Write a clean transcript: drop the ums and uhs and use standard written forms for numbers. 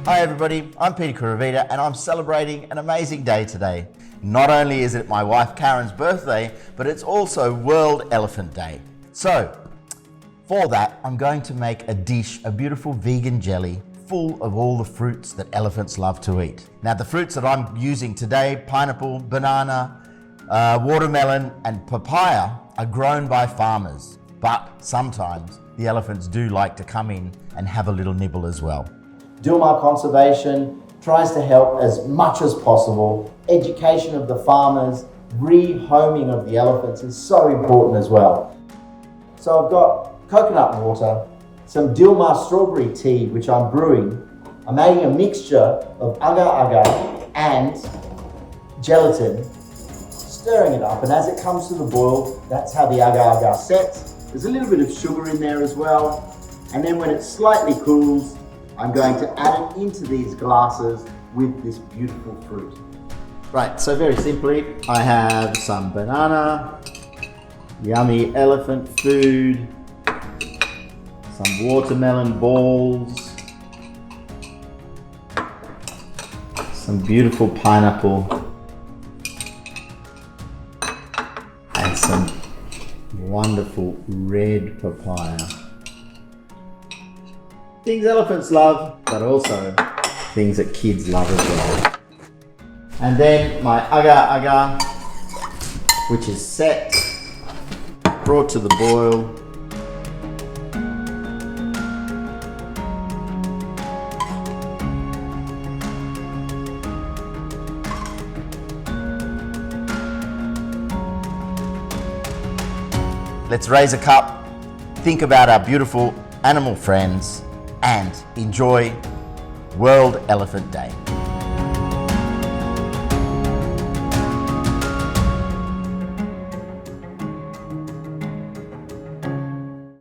Hi everybody, I'm Peter Kuruvita and I'm celebrating an amazing day today. Not only is it my wife Karen's birthday, but it's also World Elephant Day. So, for that, I'm going to make a dish, a beautiful vegan jelly, full of all the fruits that elephants love to eat. Now the fruits that I'm using today, pineapple, banana, watermelon and papaya, are grown by farmers. But sometimes the elephants do like to come in and have a little nibble as well. Dilmah Conservation tries to help as much as possible. Education of the farmers, rehoming of the elephants is so important as well. So I've got coconut water, some Dilmah strawberry tea which I'm brewing. I'm adding a mixture of agar-agar and gelatin, stirring it up, and as it comes to the boil, that's how the agar-agar sets. There's a little bit of sugar in there as well, and then when it slightly cools, I'm going to add it into these glasses with this beautiful fruit. Right, so very simply, I have some banana, yummy elephant food, some watermelon balls, some beautiful pineapple, and some wonderful red papaya. Things elephants love, but also things that kids love as well. And then my agar-agar, which is set, brought to the boil. Let's raise a cup, think about our beautiful animal friends, and enjoy World Elephant Day.